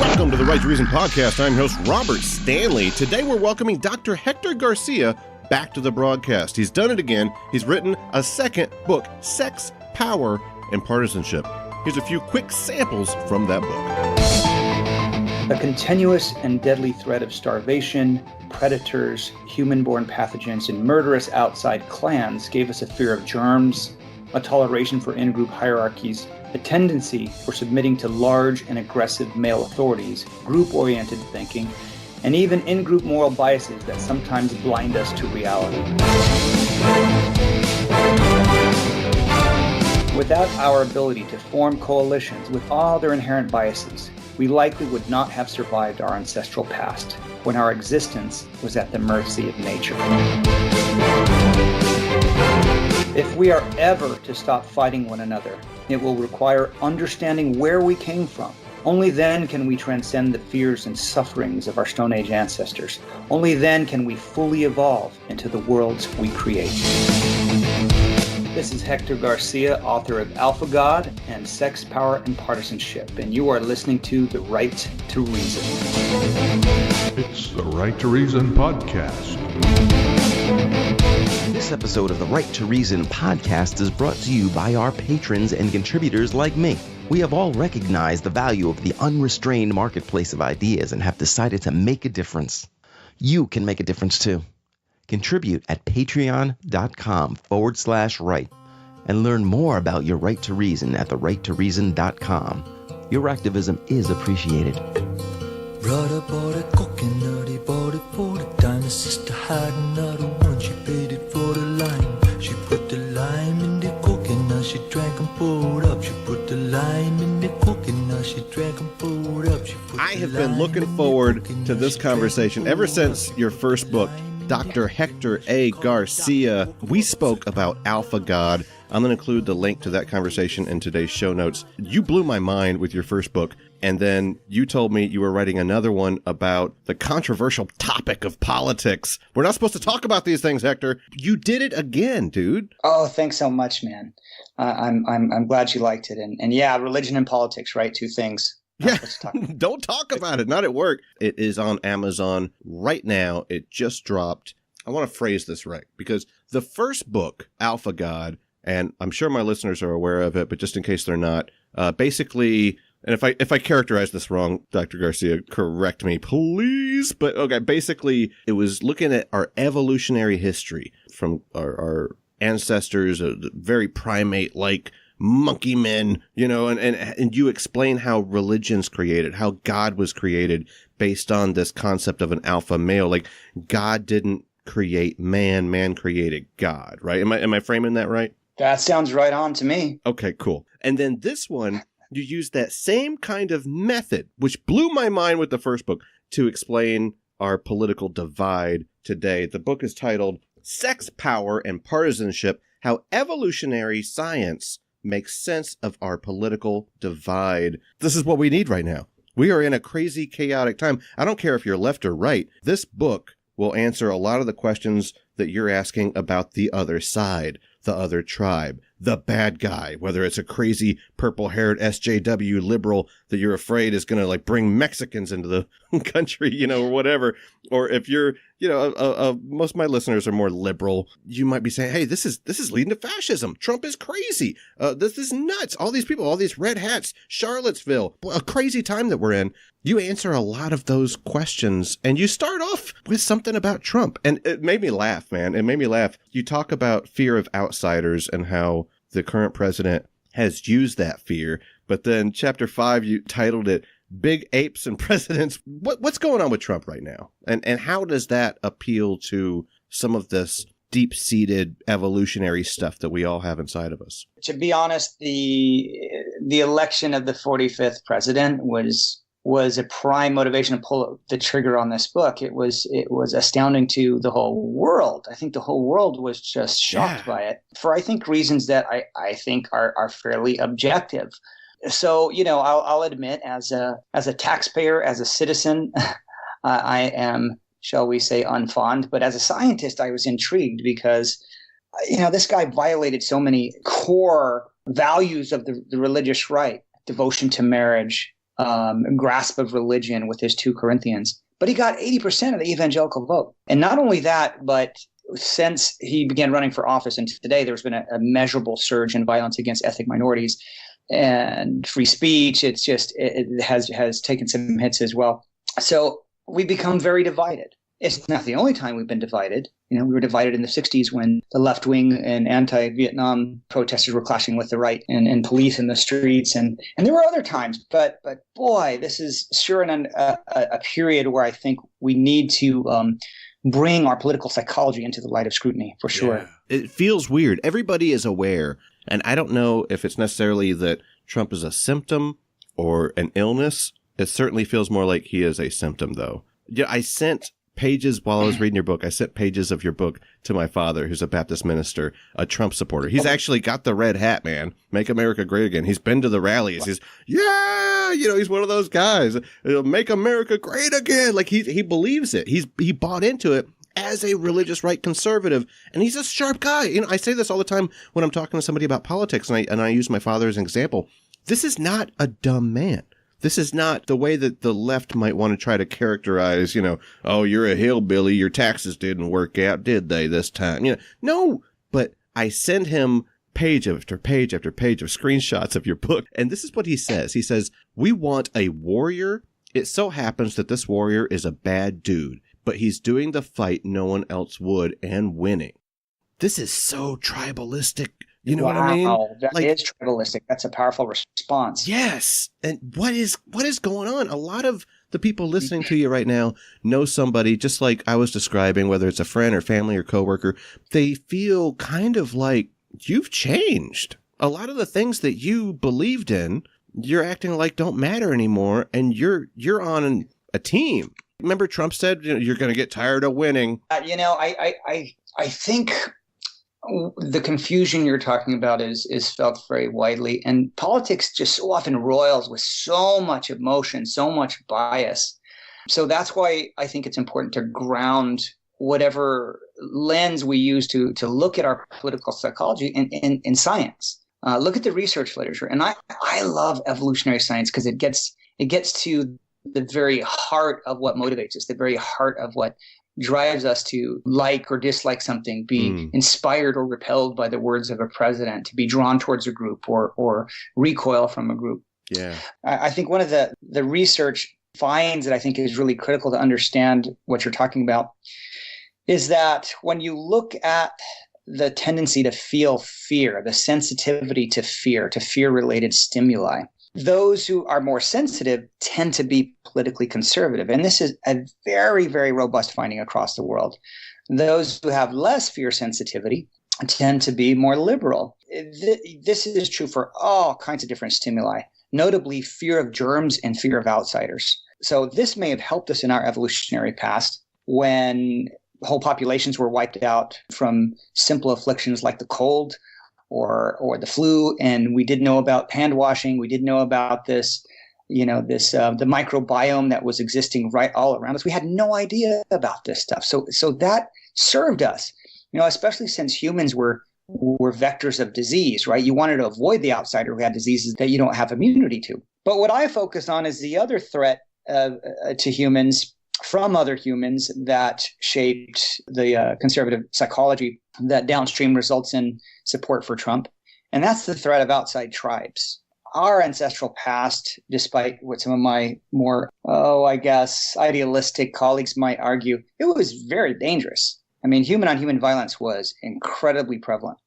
Welcome to the Right to Reason podcast. I'm host Robert Stanley. Today we're welcoming Dr. Hector Garcia back to the broadcast. He's done it again. He's written a second book, Sex, Power, and Partisanship. Here's a few quick samples from that book. A continuous and deadly threat of starvation, predators, human-born pathogens, and murderous outside clans gave us a fear of germs, a toleration for in-group hierarchies, a tendency for submitting to large and aggressive male authorities, group-oriented thinking, and even in-group moral biases that sometimes blind us to reality. Without our ability to form coalitions with all their inherent biases, we likely would not have survived our ancestral past, when our existence was at the mercy of nature. If we are ever to stop fighting one another, it will require understanding where we came from. Only then can we transcend the fears and sufferings of our Stone Age ancestors. Only then can we fully evolve into the worlds we create. This is Hector Garcia, author of Alpha God and Sex, Power, and Partisanship, and you are listening to The Right to Reason. It's the Right to Reason podcast. This episode of the Right to Reason podcast is brought to you by our patrons and contributors like me. We have all recognized the value of the unrestrained marketplace of ideas and have decided to make a difference. You can make a difference too. Contribute at patreon.com/right and learn more about your right to reason at therighttoreason.com. Your activism is appreciated. Brother bought a coconut, he bought it for the time. His sister had another one, she paid it for the lime. She put the lime in the coconut, she drank and poured up. She put the lime in the coconut, she drank and poured up. I have been looking forward to this conversation ever since your first book, Dr. Hector A. Garcia. We spoke about Alpha God. I'm going to include the link to that conversation in today's show notes. You blew my mind with your first book, and then you told me you were writing another one about the controversial topic of politics. We're not supposed to talk about these things, Hector. You did it again, dude. Oh, thanks so much, man. I'm glad you liked it. And yeah, religion and politics, right? Two things. Yeah, don't talk about it. Not at work. It is on Amazon right now. It just dropped. I want to phrase this right, because the first book, Alpha God, and I'm sure my listeners are aware of it, but just in case they're not, basically, and if I characterize this wrong, Dr. Garcia, correct me, please. But okay, basically, it was looking at our evolutionary history from our ancestors, very primate-like monkey men, and you explain how religion's created, how God was created based on this concept of an alpha male. Like, God didn't create man, man created God, right? Am I framing that right? That sounds right on to me. Okay, cool. And then this one, you use that same kind of method, which blew my mind with the first book, to explain our political divide today. The book is titled Sex, Power, and Partisanship: How Evolutionary Science Makes Sense of Our Political Divide. This is what we need right now. We are in a crazy, chaotic time. I don't care if you're left or right. This book will answer a lot of the questions that you're asking about the other side, the other tribe, the bad guy, whether it's a crazy purple-haired SJW liberal that you're afraid is going to bring Mexicans into the country, or whatever. Or if you're, most of my listeners are more liberal, you might be saying, hey, this is leading to fascism. Trump is crazy. This is nuts. All these people, all these red hats, Charlottesville, a crazy time that we're in. You answer a lot of those questions, and you start off with something about Trump. And it made me laugh, man. It made me laugh. You talk about fear of outsiders and how the current president has used that fear. But then chapter 5, you titled it Big Apes and Presidents. What's going on with Trump right now? And how does that appeal to some of this deep-seated evolutionary stuff that we all have inside of us? To be honest, the election of the 45th president was a prime motivation to pull the trigger on this book. It was astounding to the whole world. I think the whole world was just shocked by it, for I think reasons that I think are fairly objective. So, I'll admit, as a taxpayer, as a citizen, I am, shall we say, unfond. But as a scientist, I was intrigued because, this guy violated so many core values of the religious right: devotion to marriage, grasp of religion with his 2 Corinthians. But he got 80% of the evangelical vote. And not only that, but since he began running for office and today, there's been a measurable surge in violence against ethnic minorities and free speech. It's just, it has taken some hits as well. So we become very divided. It's not the only time we've been divided. We were divided in the 60s when the left wing and anti-Vietnam protesters were clashing with the right and police in the streets. And there were other times, but boy, this is sure a period where I think we need to bring our political psychology into the light of scrutiny, for sure. Yeah. It feels weird. Everybody is aware. And I don't know if it's necessarily that Trump is a symptom or an illness. It certainly feels more like he is a symptom, though. Yeah, I sent pages while I was reading your book. I sent pages of your book to my father, who's a Baptist minister, a Trump supporter. He's actually got the red hat, man. Make America great again. He's been to the rallies. He's, he's one of those guys. Make America great again. Like he believes it. He bought into it as a religious right conservative, and he's a sharp guy. I say this all the time when I'm talking to somebody about politics, and I use my father as an example. This is not a dumb man. This is not the way that the left might want to try to characterize, oh, you're a hillbilly, your taxes didn't work out, did they, this time? No, but I send him page after page after page of screenshots of your book, and this is what he says. He says, we want a warrior. It so happens that this warrior is a bad dude, but he's doing the fight no one else would and winning. This is so tribalistic. You know what I mean? That is tribalistic. That's a powerful response. Yes. And what is going on? A lot of the people listening to you right now know somebody, just like I was describing, whether it's a friend or family or coworker. They feel kind of like you've changed. A lot of the things that you believed in, you're acting like don't matter anymore, and you're on a team. Remember Trump said, you're going to get tired of winning. I think the confusion you're talking about is felt very widely, and politics just so often roils with so much emotion, so much bias. So that's why I think it's important to ground whatever lens we use to look at our political psychology in science. Look at the research literature, and I love evolutionary science because it gets to the very heart of what motivates us, the very heart of what drives us to like or dislike something, be inspired or repelled by the words of a president, to be drawn towards a group or recoil from a group. Yeah, I think one of the research finds that I think is really critical to understand what you're talking about is that when you look at the tendency to feel fear, the sensitivity to fear-related stimuli, those who are more sensitive tend to be politically conservative. And this is a very, very robust finding across the world. Those who have less fear sensitivity tend to be more liberal. This is true for all kinds of different stimuli, notably fear of germs and fear of outsiders. So this may have helped us in our evolutionary past when whole populations were wiped out from simple afflictions like the cold or the flu, and we didn't know about hand washing. We didn't know about this, the microbiome that was existing right all around us. We had no idea about this stuff. So that served us, especially since humans were vectors of disease, right? You wanted to avoid the outsider who had diseases that you don't have immunity to. But what I focus on is the other threat to humans from other humans that shaped the conservative psychology that downstream results in support for Trump. And that's the threat of outside tribes. Our ancestral past, despite what some of my more, idealistic colleagues might argue, it was very dangerous. I mean, human-on-human violence was incredibly prevalent.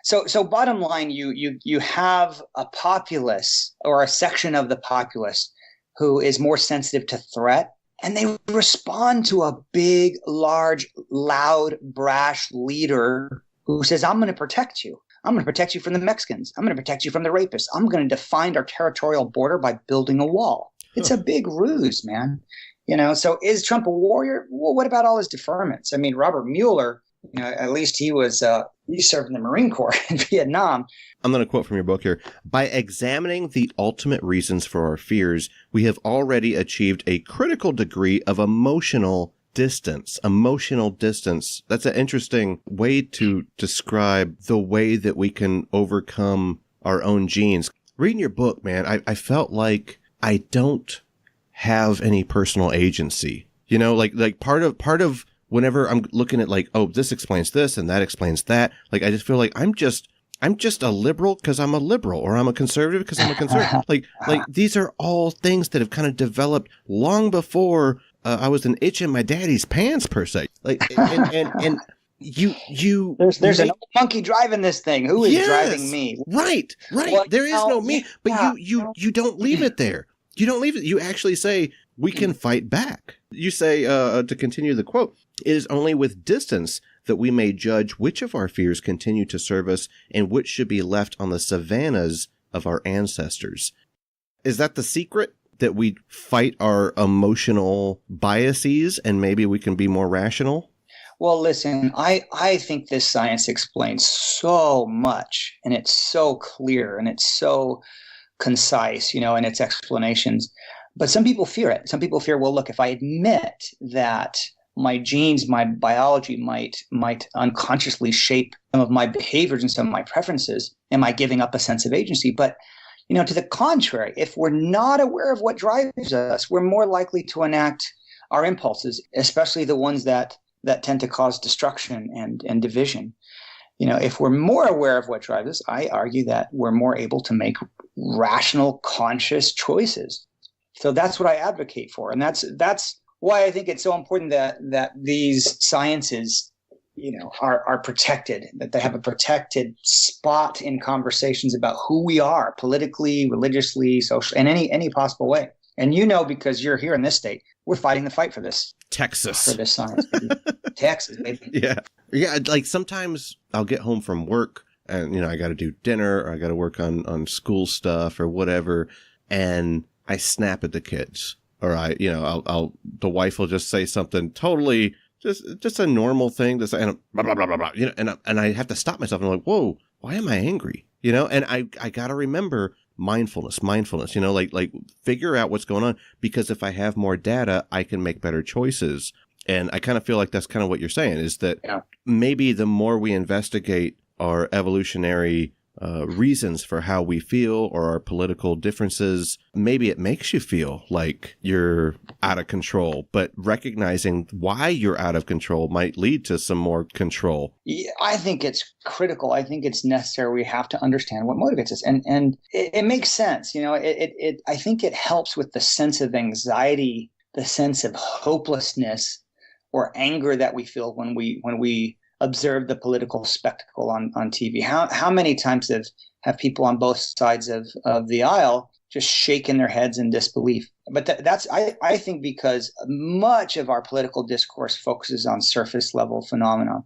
So bottom line, you have a populace or a section of the populace who is more sensitive to threat, and they respond to a big, large, loud, brash leader who says, I'm going to protect you. I'm going to protect you from the Mexicans. I'm going to protect you from the rapists. I'm going to define our territorial border by building a wall. It's a big ruse, man. So is Trump a warrior? Well, what about all his deferments? I mean, Robert Mueller, at least he served in the Marine Corps in Vietnam. I'm going to quote from your book here. By examining the ultimate reasons for our fears, we have already achieved a critical degree of emotional distance. That's an interesting way to describe the way that we can overcome our own genes. Reading your book, man, I felt like I don't have any personal agency. You know, like part of whenever I'm looking at like, oh, this explains this and that explains that, like I just feel like I'm just a liberal because I'm a liberal, or I'm a conservative because I'm a conservative. like these are all things that have kind of developed long before I was an itch in my daddy's pants per se. Like and you there's an old monkey driving this thing. Who is driving me? Right. Well, there is no me, but you don't leave it there. You don't leave it. You actually say, we can fight back. You say, to continue the quote, it is only with distance that we may judge which of our fears continue to serve us and which should be left on the savannas of our ancestors. Is that the secret? That we fight our emotional biases and maybe we can be more rational? Well, listen, I think this science explains so much, and it's so clear and it's so concise, in its explanations. But some people fear it. Some people fear, well, look, if I admit that my genes, my biology might unconsciously shape some of my behaviors and some of my preferences, am I giving up a sense of agency? But, to the contrary, if we're not aware of what drives us, we're more likely to enact our impulses, especially the ones that tend to cause destruction and division. If we're more aware of what drives us, I argue that we're more able to make rational, conscious choices. So that's what I advocate for. And that's why I think it's so important that these sciences, are protected, that they have a protected spot in conversations about who we are politically, religiously, socially, in any possible way. And because you're here in this state, we're fighting the fight for this. Texas. For this science. Texas, baby. Yeah. Yeah. Like sometimes I'll get home from work and, I got to do dinner or I got to work on school stuff or whatever. And I snap at the kids, or the wife will just say something totally just a normal thing to say, and blah, blah, blah, blah, blah, and I have to stop myself and I'm like, whoa, why am I angry? And I got to remember mindfulness, like figure out what's going on, because if I have more data, I can make better choices. And I kind of feel like that's kind of what you're saying, is that maybe the more we investigate our evolutionary reasons for how we feel or our political differences, maybe it makes you feel like you're out of control, but recognizing why you're out of control might lead to some more control. Yeah, I think it's critical. I think it's necessary. We have to understand what motivates us. And it makes sense. I think it helps with the sense of anxiety, the sense of hopelessness or anger that we feel when we observe the political spectacle on TV. How many times have people on both sides of the aisle just shaken their heads in disbelief? But that's I think because much of our political discourse focuses on surface level phenomena.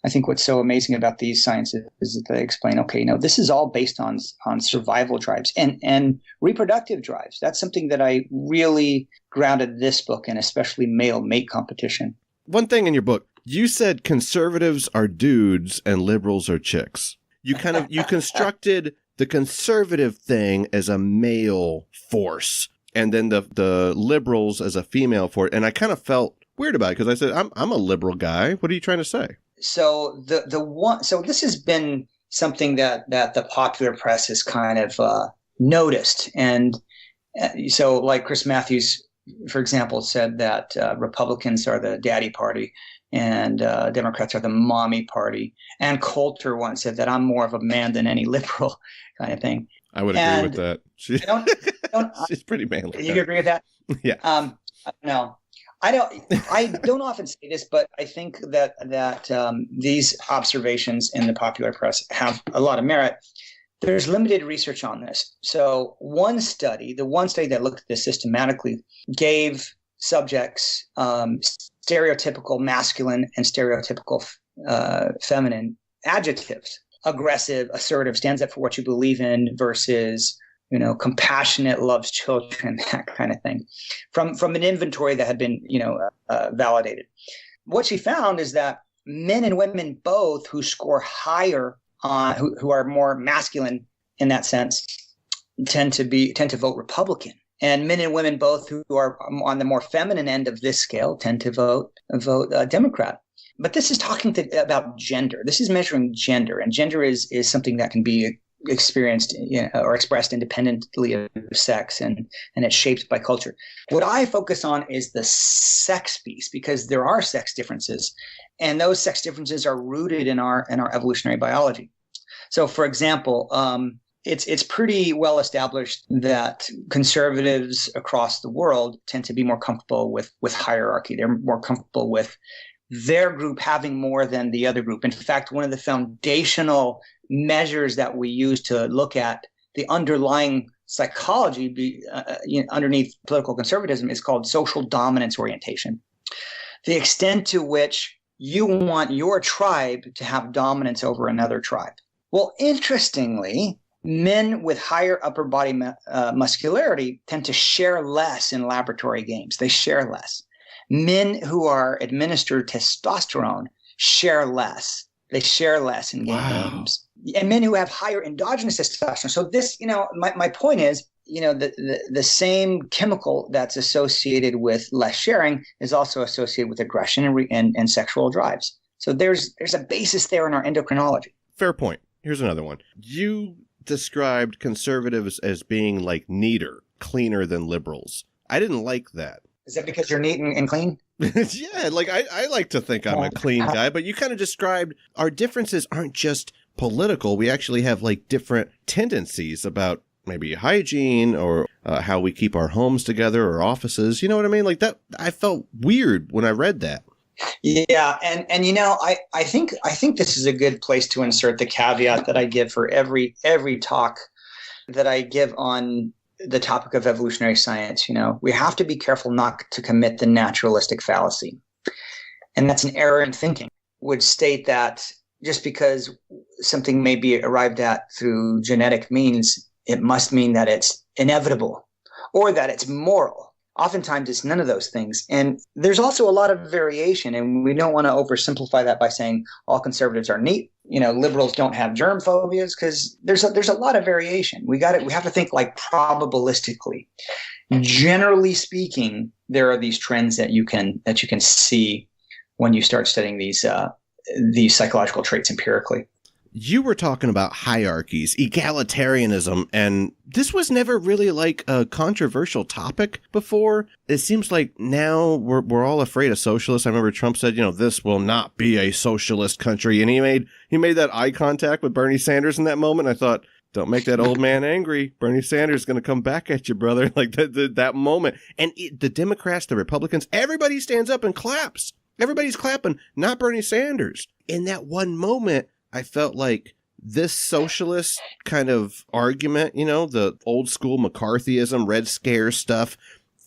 I think what's so amazing about these sciences is that they explain, okay, this is all based on survival drives and reproductive drives. That's something that I really grounded this book in, especially male mate competition. One thing in your book, you said conservatives are dudes and liberals are chicks. You constructed the conservative thing as a male force, and then the liberals as a female force. And I kind of felt weird about it because I said, I'm a liberal guy. What are you trying to say? So so this has been something that the popular press has kind of noticed, and so like Chris Matthews, for example, said that Republicans are the daddy party and Democrats are the mommy party. And Coulter once said that I'm more of a man than any liberal, kind of thing. I would agree with that. She's pretty manly. You agree with that? Yeah. No, I don't often say this, but I think that these observations in the popular press have a lot of merit. There's limited research on this. So the one study that looked at this systematically gave subjects stereotypical masculine and stereotypical feminine adjectives: aggressive, assertive, stands up for what you believe in, versus compassionate, loves children, that kind of thing, from an inventory that had been validated. What she found is that men and women both who score higher on who are more masculine in that sense tend to vote Republican. And men and women both who are on the more feminine end of this scale tend to vote Democrat. But this is talking about gender. This is measuring gender, and gender is something that can be experienced or expressed independently of sex, and it's shaped by culture. What I focus on is the sex piece, because there are sex differences, and those sex differences are rooted in our evolutionary biology. So, for example, it's pretty well established that conservatives across the world tend to be more comfortable with hierarchy. They're more comfortable with their group having more than the other group. In fact, one of the foundational measures that we use to look at the underlying psychology underneath political conservatism is called social dominance orientation. The extent to which you want your tribe to have dominance over another tribe. Well, interestingly, men with higher upper body muscularity tend to share less in laboratory games. They share less. Men who are administered testosterone share less. They share less in games. And men who have higher endogenous testosterone. So this, my point is, the same chemical that's associated with less sharing is also associated with aggression and sexual drives. So there's a basis there in our endocrinology. Fair point. Here's another one. You described conservatives as being like neater, cleaner than liberals. I didn't like that. Is that because you're neat and clean? Yeah, like I like to think I'm a clean guy, but you kind of described our differences aren't just political. We actually have like different tendencies about maybe hygiene or how we keep our homes together or offices. You know what I mean? Like that, I felt weird when I read that. Yeah, and I think this is a good place to insert the caveat that I give for every talk that I give on the topic of evolutionary science. We have to be careful not to commit the naturalistic fallacy. And that's an error in thinking, would state that just because something may be arrived at through genetic means, it must mean that it's inevitable or that it's moral. Oftentimes it's none of those things. And there's also a lot of variation, and we don't want to oversimplify that by saying all conservatives are neat. Liberals don't have germ phobias, because there's a lot of variation. We have to think like probabilistically. Generally speaking, there are these trends that you can see when you start studying these psychological traits empirically. You were talking about hierarchies, egalitarianism, and this was never really like a controversial topic before. It seems like now we're all afraid of socialists. I remember Trump said, this will not be a socialist country. And he made that eye contact with Bernie Sanders in that moment. I thought, don't make that old man angry. Bernie Sanders is going to come back at you, brother. Like that moment. And the Democrats, the Republicans, everybody stands up and claps. Everybody's clapping, not Bernie Sanders. In that one moment, I felt like this socialist kind of argument, the old school McCarthyism, Red Scare stuff,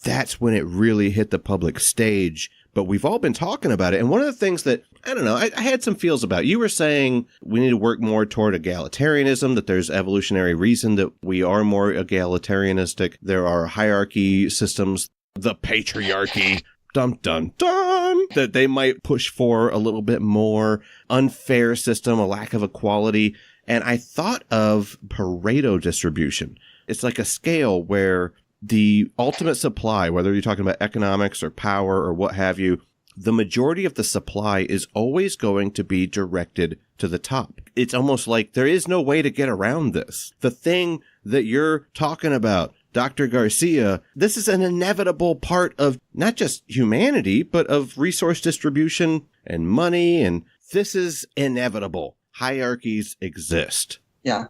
that's when it really hit the public stage. But we've all been talking about it. And one of the things that, I don't know, I had some feels about. You were saying we need to work more toward egalitarianism, that there's evolutionary reason that we are more egalitarianistic. There are hierarchy systems, the patriarchy, dun, dun, dun, that they might push for a little bit more unfair system, a lack of equality. And I thought of Pareto distribution. It's like a scale where the ultimate supply, whether you're talking about economics or power or what have you, the majority of the supply is always going to be directed to the top. It's almost like there is no way to get around this. The thing that you're talking about, Dr. Garcia, this is an inevitable part of not just humanity, but of resource distribution and money. And this is inevitable. Hierarchies exist. Yeah.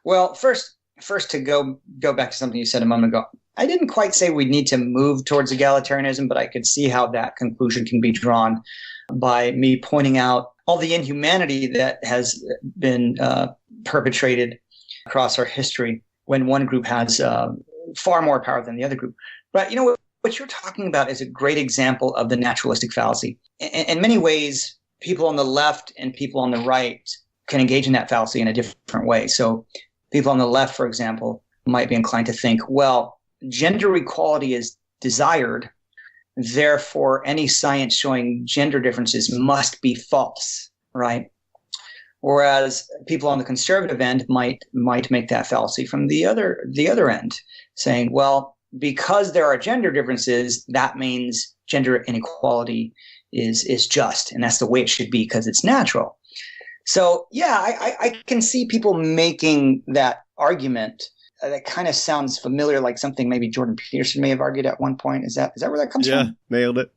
Well, first to go back to something you said a moment ago, I didn't quite say we need to move towards egalitarianism, but I could see how that conclusion can be drawn by me pointing out all the inhumanity that has been perpetrated across our history when one group has far more power than the other group. But what you're talking about is a great example of the naturalistic fallacy. In many ways, people on the left and people on the right can engage in that fallacy in a different way. So people on the left, for example, might be inclined to think, well, gender equality is desired, therefore any science showing gender differences must be false, right? Whereas people on the conservative end might make that fallacy from the other end, saying, well, because there are gender differences, that means gender inequality is just, and that's the way it should be because it's natural. So, yeah, I can see people making that argument. That kind of sounds familiar, like something maybe Jordan Peterson may have argued at one point. Is that where that comes from? Yeah, nailed it.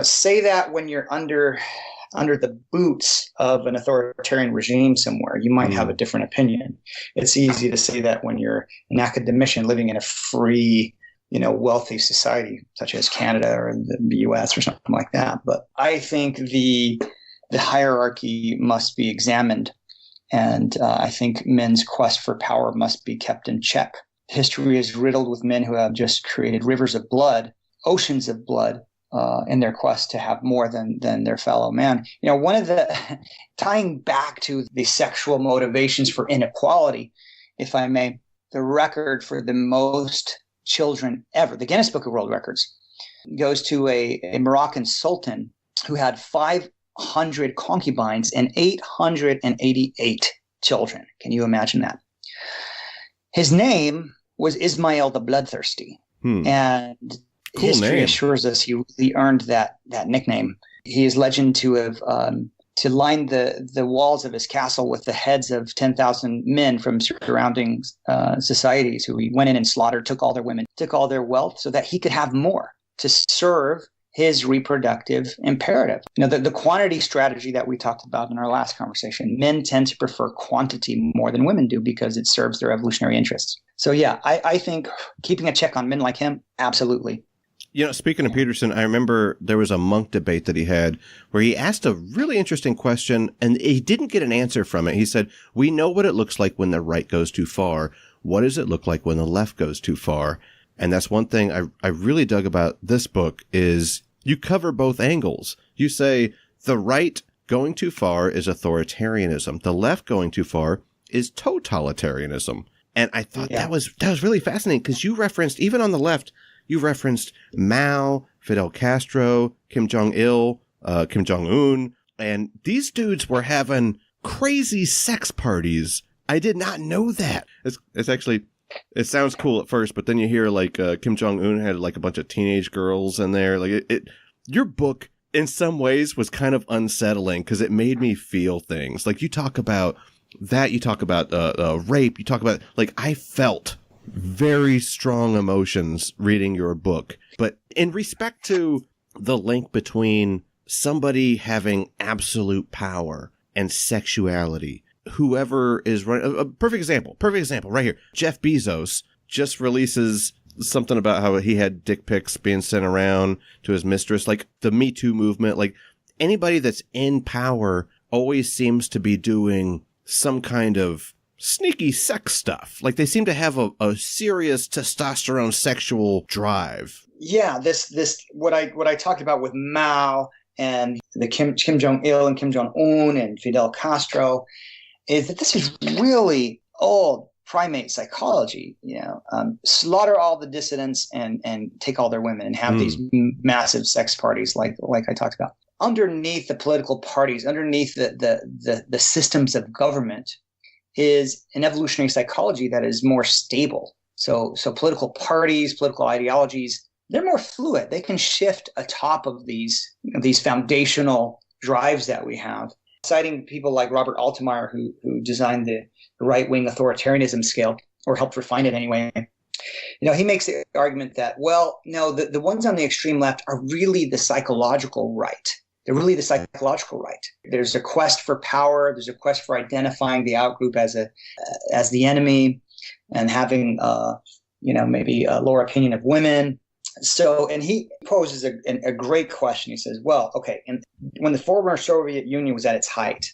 Say that when you're under the boots of an authoritarian regime somewhere, you might have a different opinion. It's easy to say that when you're an academician living in a free, wealthy society such as Canada or the US or something like that. But I think the hierarchy must be examined. And I think men's quest for power must be kept in check. History is riddled with men who have just created rivers of blood, oceans of blood, in their quest to have more than their fellow man. One of the tying back to the sexual motivations for inequality, if I may, the record for the most children ever, the Guinness Book of World Records, goes to a Moroccan sultan who had 500 concubines and 888 children. Can you imagine that? His name was Ismail the Bloodthirsty. And cool history name. Assures us he really earned that nickname. He is legend to have to line the walls of his castle with the heads of 10,000 men from surrounding societies who he went in and slaughtered, took all their women, took all their wealth so that he could have more to serve his reproductive imperative. The quantity strategy that we talked about in our last conversation, men tend to prefer quantity more than women do because it serves their evolutionary interests. So yeah, I think keeping a check on men like him, absolutely. Speaking of Peterson, I remember there was a monk debate that he had where he asked a really interesting question and he didn't get an answer from it. He said, we know what it looks like when the right goes too far. What does it look like when the left goes too far? And that's one thing I really dug about this book is you cover both angles. You say the right going too far is authoritarianism. The left going too far is totalitarianism. And I thought that was really fascinating because you referenced, even on the left, you referenced Mao, Fidel Castro, Kim Jong-il, Kim Jong-un, and these dudes were having crazy sex parties. I did not know that. It's actually, it sounds cool at first, but then you hear like Kim Jong-un had like a bunch of teenage girls in there. Like your book in some ways was kind of unsettling because it made me feel things. Like you talk about that, you talk about rape, you talk about, like, I felt very strong emotions reading your book. But in respect to the link between somebody having absolute power and sexuality, whoever is running, a perfect example right here. Jeff Bezos just releases something about how he had dick pics being sent around to his mistress, like the Me Too movement. Like anybody that's in power always seems to be doing some kind of sneaky sex stuff. Like they seem to have a serious testosterone sexual drive. Yeah, this what I talked about with Mao and the Kim Jong-il and Kim Jong-un and Fidel Castro is that this is really old primate psychology. Slaughter all the dissidents and take all their women and have these massive sex parties like I talked about. Underneath the political parties, underneath the systems of government, is an evolutionary psychology that is more stable. So political parties, political ideologies, they're more fluid. They can shift atop of these foundational drives that we have. Citing people like Robert Altemeyer, who designed the right-wing authoritarianism scale, or helped refine it anyway. He makes the argument that, well, no, the ones on the extreme left are really the psychological right. They're really the psychological right. There's a quest for power. There's a quest for identifying the outgroup as the enemy and having, maybe a lower opinion of women. So, and he poses a great question. He says, well, okay, and when the former Soviet Union was at its height,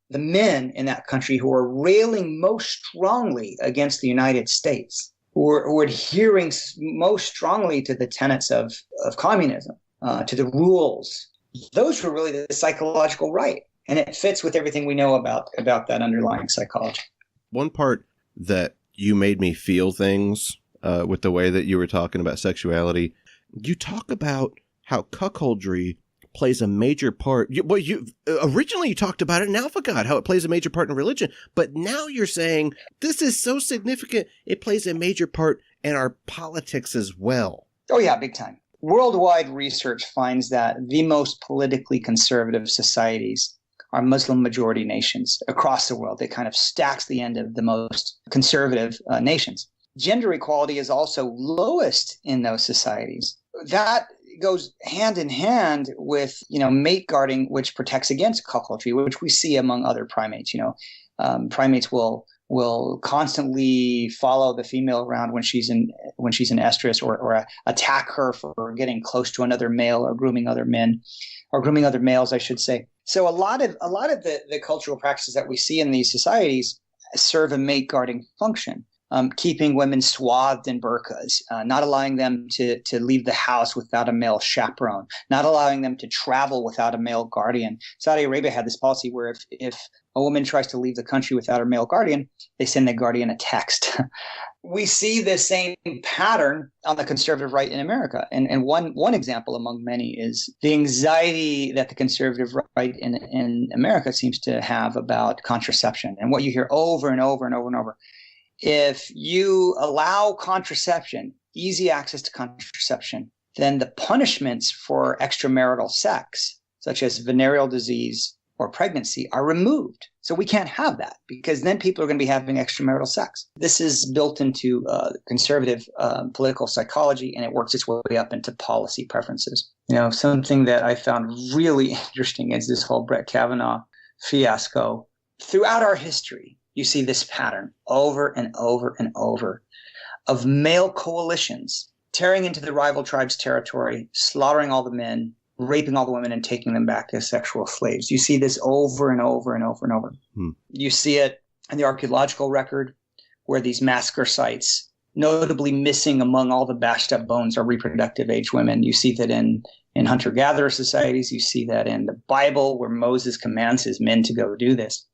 the men in that country who were railing most strongly against the United States, who were adhering most strongly to the tenets of communism, to the rules, those were really the psychological right. And it fits with everything we know about that underlying psychology. One part that you made me feel things with the way that you were talking about sexuality, you talk about how cuckoldry plays a major part. Originally you talked about it in Alpha God, how it plays a major part in religion. But now you're saying this is so significant, it plays a major part in our politics as well. Oh, yeah, big time. Worldwide research finds that the most politically conservative societies are Muslim majority nations across the world. It kind of stacks the end of the most conservative nations. Gender equality is also lowest in those societies. That goes hand in hand with, mate guarding, which protects against cuckoldry, which we see among other primates. Primates will constantly follow the female around when she's in estrus, or attack her for getting close to another male, or grooming other men, or grooming other males, I should say. So a lot of the cultural practices that we see in these societies serve a mate guarding function. Keeping women swathed in burqas, not allowing them to leave the house without a male chaperone, not allowing them to travel without a male guardian. Saudi Arabia had this policy where if a woman tries to leave the country without her male guardian, they send the guardian a text. We see the same pattern on the conservative right in America. And one example among many is the anxiety that the conservative right in America seems to have about contraception. And what you hear over and over and over and over, if you allow contraception, easy access to contraception, then the punishments for extramarital sex, such as venereal disease or pregnancy, are removed. So we can't have that, because then people are going to be having extramarital sex. This is built into conservative political psychology, and it works its way up into policy preferences. Something that I found really interesting is this whole Brett Kavanaugh fiasco. Throughout our history, you see this pattern over and over and over of male coalitions tearing into the rival tribe's territory, slaughtering all the men, raping all the women, and taking them back as sexual slaves. You see this over and over and over and over. You see it in the archaeological record, where these massacre sites, notably missing among all the bashed up bones, are reproductive age women. You see that in hunter-gatherer societies. You see that in the Bible, where Moses commands his men to go do this.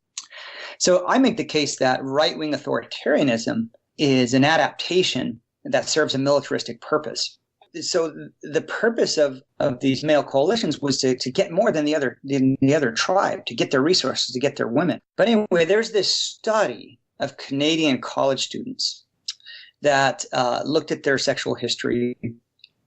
So I make the case that right-wing authoritarianism is an adaptation that serves a militaristic purpose. So the purpose of these male coalitions was to get more than the other tribe, to get their resources, to get their women. But anyway, there's this study of Canadian college students that looked at their sexual history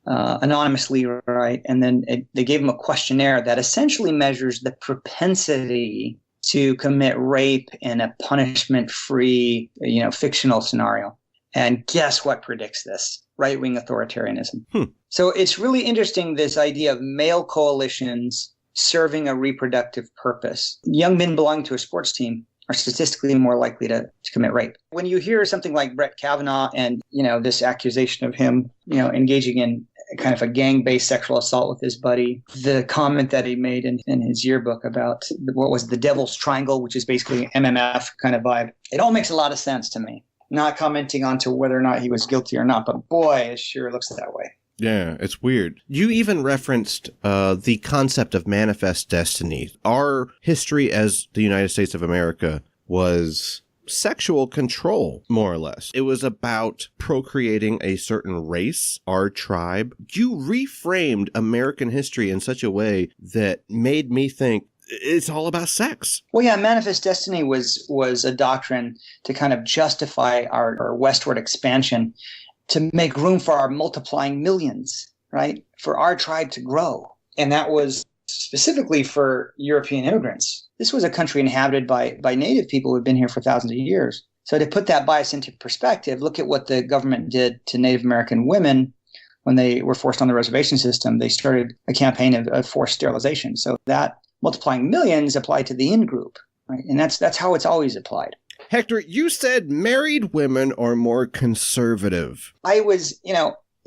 anonymously, right? And then they gave them a questionnaire that essentially measures the propensity to commit rape in a punishment-free, fictional scenario. And guess what predicts this? Right-wing authoritarianism. So it's really interesting, this idea of male coalitions serving a reproductive purpose. Young men belonging to a sports team are statistically more likely to commit rape. When you hear something like Brett Kavanaugh and, this accusation of him, engaging in kind of a gang-based sexual assault with his buddy, the comment that he made in his yearbook about what was the devil's triangle, which is basically an MMF kind of vibe, it all makes a lot of sense to me. Not commenting on to whether or not he was guilty or not, but boy, it sure looks that way. Yeah, it's weird. You even referenced the concept of manifest destiny. Our history as the United States of America was sexual control, more or less. It was about procreating a certain race, our tribe. You reframed American history in such a way that made me think it's all about sex. Well, yeah, manifest destiny was a doctrine to kind of justify our westward expansion, to make room for our multiplying millions, right? For our tribe to grow. And that was specifically for European immigrants. This was a country inhabited by native people who had been here for thousands of years. So to put that bias into perspective, look at what the government did to Native American women when they were forced on the reservation system. They started a campaign of forced sterilization. So that multiplying millions applied to the in-group, right? And that's how it's always applied. Hector, you said married women are more conservative. I was,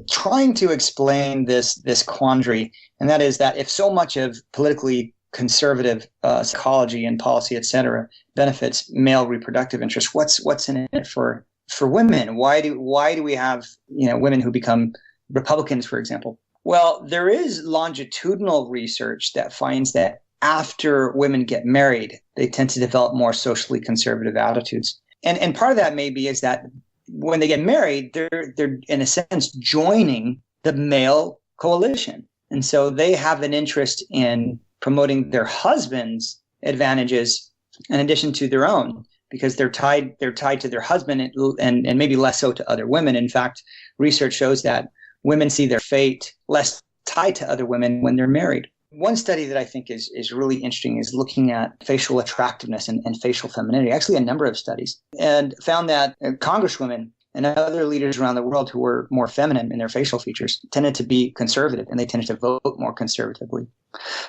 trying to explain this quandary, and that is that if so much of politically conservative psychology and policy, et cetera, benefits male reproductive interests, what's in it for women? Why do we have women who become Republicans, for example? Well, there is longitudinal research that finds that after women get married, they tend to develop more socially conservative attitudes. And part of that maybe is that when they get married, they're in a sense joining the male coalition. And so they have an interest in promoting their husband's advantages in addition to their own, because they're tied to their husband and maybe less so to other women. In fact, research shows that women see their fate less tied to other women when they're married. One study that I think is really interesting is looking at facial attractiveness and facial femininity, actually a number of studies, and found that congresswomen and other leaders around the world who were more feminine in their facial features tended to be conservative, and they tended to vote more conservatively.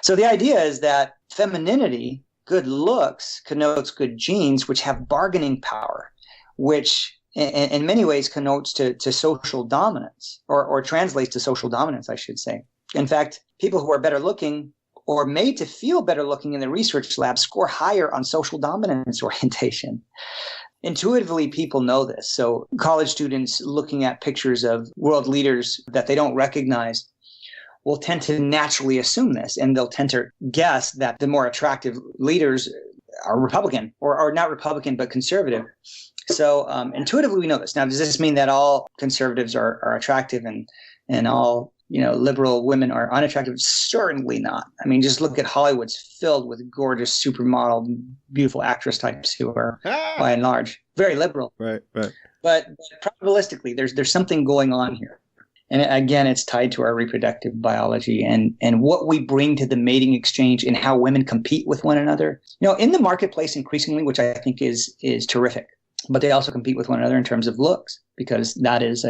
So the idea is that femininity, good looks, connotes good genes, which have bargaining power, which in many ways connotes to social dominance, or translates to social dominance, I should say. In fact, people who are better looking or made to feel better looking in the research lab score higher on social dominance orientation. Intuitively, people know this. So college students looking at pictures of world leaders that they don't recognize will tend to naturally assume this, and they'll tend to guess that the more attractive leaders are Republican, or not Republican, but conservative. So intuitively, we know this. Now, does this mean that all conservatives are attractive and all liberal women are unattractive? Certainly not. I mean, just look at Hollywood's filled with gorgeous supermodel, beautiful actress types who are, by and large, very liberal. Right. But probabilistically, there's something going on here. And again, it's tied to our reproductive biology and what we bring to the mating exchange and how women compete with one another. In the marketplace increasingly, which I think is terrific, but they also compete with one another in terms of looks, because that is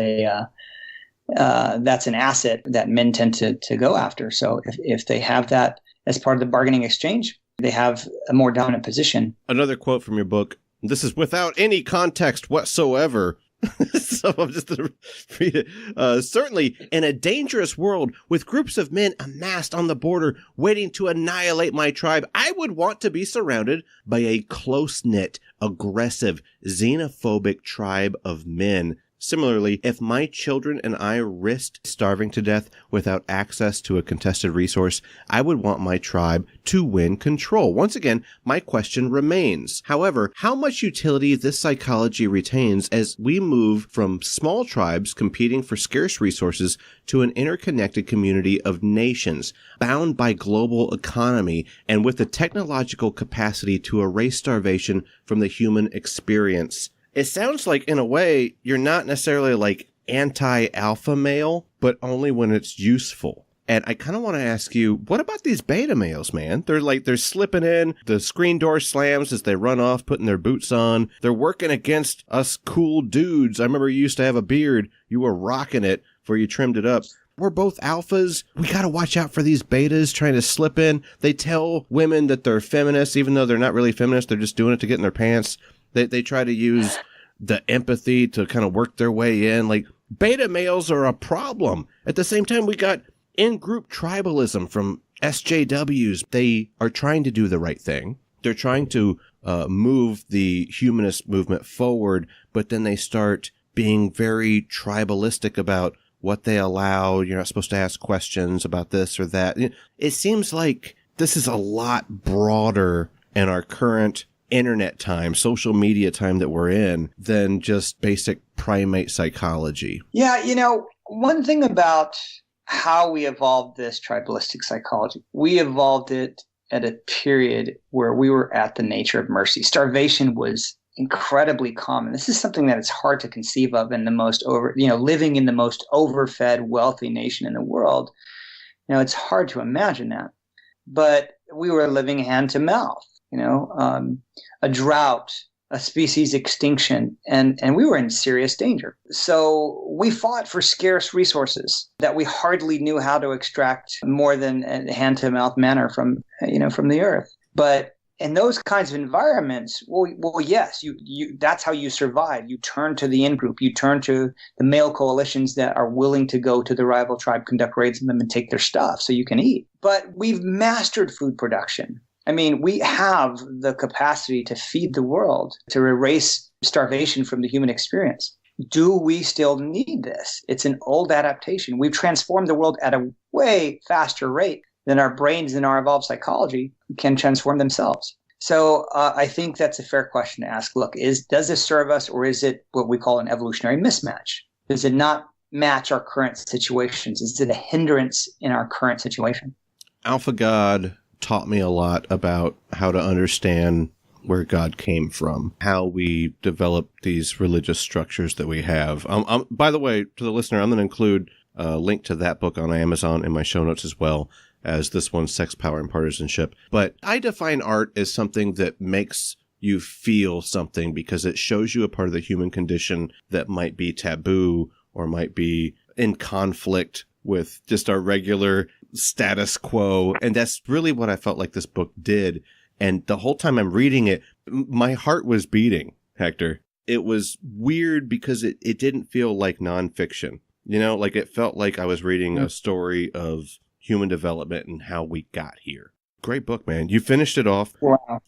that's an asset that men tend to go after. So if they have that as part of the bargaining exchange, they have a more dominant position. Another quote from your book. This is without any context whatsoever. So I'm just going to read it. Certainly, in a dangerous world with groups of men amassed on the border waiting to annihilate my tribe, I would want to be surrounded by a close-knit, aggressive, xenophobic tribe of men. Similarly, if my children and I risked starving to death without access to a contested resource, I would want my tribe to win control. Once again, my question remains. However, how much utility this psychology retains as we move from small tribes competing for scarce resources to an interconnected community of nations bound by global economy and with the technological capacity to erase starvation from the human experience. It sounds like, in a way, you're not necessarily like anti-alpha male, but only when it's useful. And I kind of want to ask you, what about these beta males, man? They're slipping in, the screen door slams as they run off, putting their boots on. They're working against us cool dudes. I remember you used to have a beard. You were rocking it before you trimmed it up. We're both alphas. We got to watch out for these betas trying to slip in. They tell women that they're feminists, even though they're not really feminists. They're just doing it to get in their pants. They try to use the empathy to kind of work their way in. Like, beta males are a problem. At the same time, we got in-group tribalism from SJWs. They are trying to do the right thing. They're trying to move the humanist movement forward, but then they start being very tribalistic about what they allow. You're not supposed to ask questions about this or that. It seems like this is a lot broader in our current internet time, social media time that we're in, than just basic primate psychology. Yeah, one thing about how we evolved this tribalistic psychology, we evolved it at a period where we were at the nature of mercy. Starvation was incredibly common. This is something that it's hard to conceive of in the most living in the most overfed, wealthy nation in the world. It's hard to imagine that. But we were living hand to mouth. A drought, a species extinction, and we were in serious danger. So we fought for scarce resources that we hardly knew how to extract more than a hand-to-mouth manner from the earth. But in those kinds of environments, well, yes, you that's how you survive. You turn to the in-group. You turn to the male coalitions that are willing to go to the rival tribe, conduct raids on them, and take their stuff so you can eat. But we've mastered food production. I mean, we have the capacity to feed the world, to erase starvation from the human experience. Do we still need this? It's an old adaptation. We've transformed the world at a way faster rate than our brains and our evolved psychology can transform themselves. So I think that's a fair question to ask. Look, does this serve us, or is it what we call an evolutionary mismatch? Does it not match our current situations? Is it a hindrance in our current situation? Alpha God taught me a lot about how to understand where God came from, how we develop these religious structures that we have. By the way, to the listener, I'm going to include a link to that book on Amazon in my show notes as well. as this one's Sex, Power, and Partisanship. But I define art as something that makes you feel something because it shows you a part of the human condition that might be taboo or might be in conflict with just our regular status quo. And that's really what I felt like this book did. And the whole time I'm reading it, my heart was beating, Hector. It was weird because it didn't feel like nonfiction. You know, like it felt like I was reading a story of human development and how we got here. Great book, man. You finished it off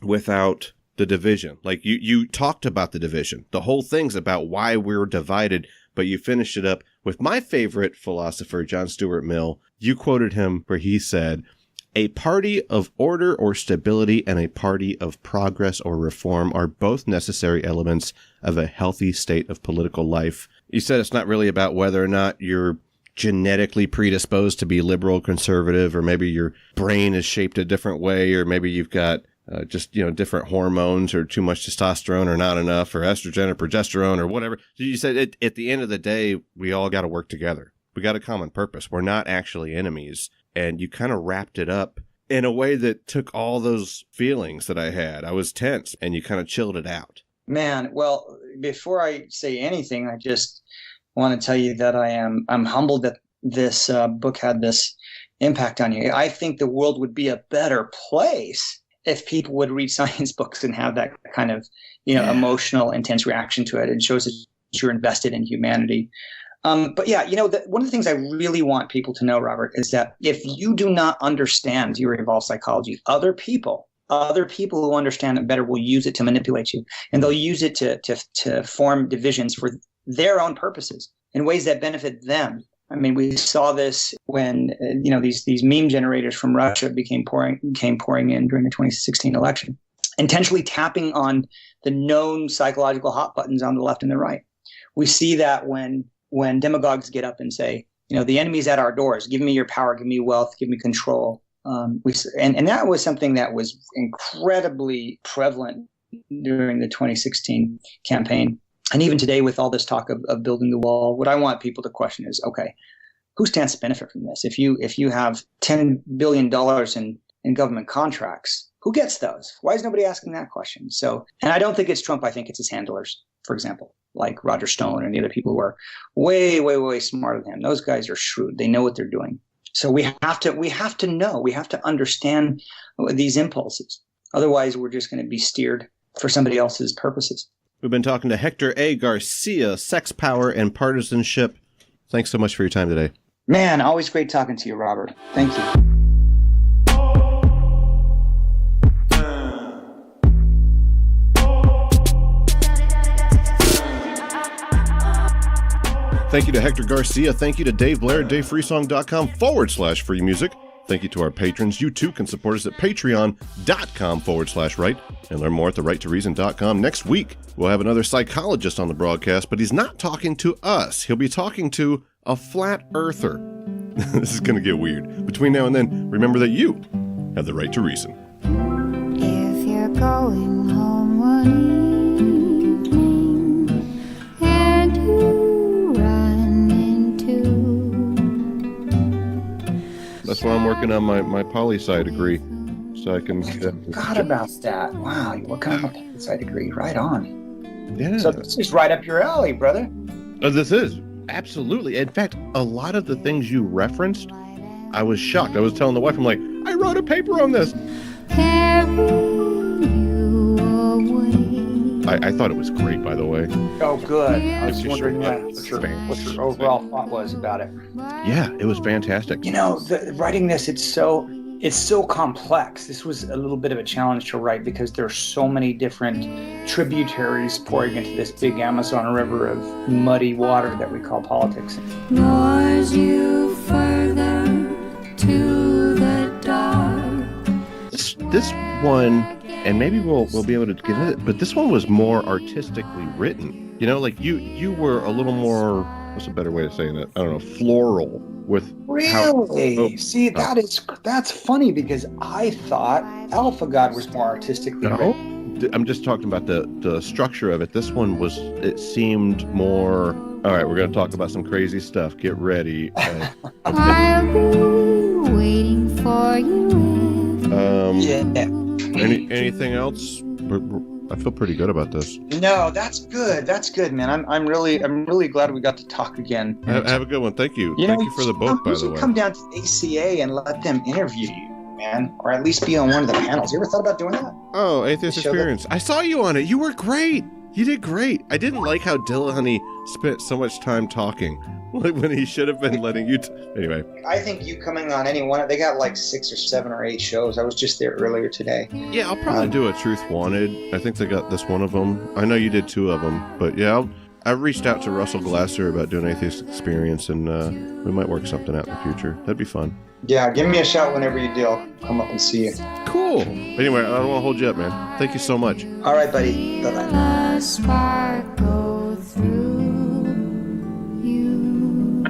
without the division. Like you talked about the division. The whole thing's about why we're divided, but you finished it up with my favorite philosopher, John Stuart Mill. You quoted him where he said, "A party of order or stability and a party of progress or reform are both necessary elements of a healthy state of political life." You said it's not really about whether or not you're genetically predisposed to be liberal, conservative, or maybe your brain is shaped a different way, or maybe you've got different hormones or too much testosterone or not enough, or estrogen or progesterone or whatever. So you said at the end of the day, we all got to work together. We got a common purpose. We're not actually enemies. And you kind of wrapped it up in a way that took all those feelings that I had. I was tense, and you kind of chilled it out. Man, well, before I say anything, I just want to tell you that I'm humbled that this book had this impact on you. I think the world would be a better place if people would read science books and have that kind of, emotional, intense reaction to it. It shows that you're invested in humanity. But yeah, one of the things I really want people to know, Robert, is that if you do not understand your evolved psychology, other people who understand it better will use it to manipulate you, and they'll use it to form divisions for their own purposes in ways that benefit them. I mean, we saw this when these meme generators from Russia came pouring in during the 2016 election, intentionally tapping on the known psychological hot buttons on the left and the right. We see that when demagogues get up and say, the enemy's at our doors, give me your power, give me wealth, give me control. And that was something that was incredibly prevalent during the 2016 campaign. And even today, with all this talk of building the wall, what I want people to question is, okay, who stands to benefit from this? If you have $10 billion in government contracts, who gets those? Why is nobody asking that question? So, and I don't think it's Trump. I think it's his handlers, for example, like Roger Stone and the other people who are way, way, way smarter than him. Those guys are shrewd. They know what they're doing. So we have to understand these impulses. Otherwise, we're just going to be steered for somebody else's purposes. We've been talking to Hector A. Garcia, Sex, Power, and Partisanship. Thanks so much for your time today. Man, always great talking to you, Robert. Thank you. Thank you to Hector Garcia. Thank you to Dave Blair at DaveFreeSong.com/free music. Thank you to our patrons. You too can support us at patreon.com/right and learn more at therighttoreason.com. Next week, we'll have another psychologist on the broadcast, but he's not talking to us. He'll be talking to a flat earther. This is going to get weird. Between now and then, remember that you have the right to reason. If you're going home one evening and you run into... That's why I'm working on my poli-sci degree, so I can... Forgot about that. Wow, you're working on a poli-sci degree. Right on. Yeah. So this is right up your alley, brother. This is. Absolutely. In fact, a lot of the things you referenced, I was shocked. I was telling the wife, I'm like, I wrote a paper on this. I thought it was great, by the way. Oh, good. I was wondering what your overall thought was about it. Yeah, it was fantastic. Writing this, it's so complex. This was a little bit of a challenge to write because there's so many different tributaries pouring into this big Amazon river of muddy water that we call politics. Lures you further to the dark. This one, and maybe we'll be able to get into it, but this one was more artistically written. Like you were a little more, what's a better way of saying it? I don't know, floral with Really? See, that's funny because I thought Alpha God was more artistically written. I'm just talking about the structure of it. This one it seemed more, all right, we're going to talk about some crazy stuff. Get ready. I'll be waiting for anything else? I feel pretty good about this. No, that's good. That's good, man. I'm really glad we got to talk again. Have a good one. Thank you. You Thank know, you for the book, by the way. Come down to the ACA and let them interview you, man, or at least be on one of the panels. You ever thought about doing that? Oh, Atheist Show Experience. I saw you on it. You were great. You did great. I didn't like how Dillahunty spent so much time talking, like when he should have been letting you. Anyway, I think you coming on any one. They got like 6 or 7 or 8 shows. I was just there earlier today. yeah, I'll probably do a Truth Wanted. I think they got this one of them. I know you did 2 of them, but yeah, I reached out to Russell Glasser about doing Atheist Experience, and we might work something out in the future. That'd be fun. Yeah, give me a shout whenever you do. I'll come up and see you. Cool. Anyway, I don't want to hold you up, man. Thank you so much. All right, buddy. Bye-bye. The sparkle through you.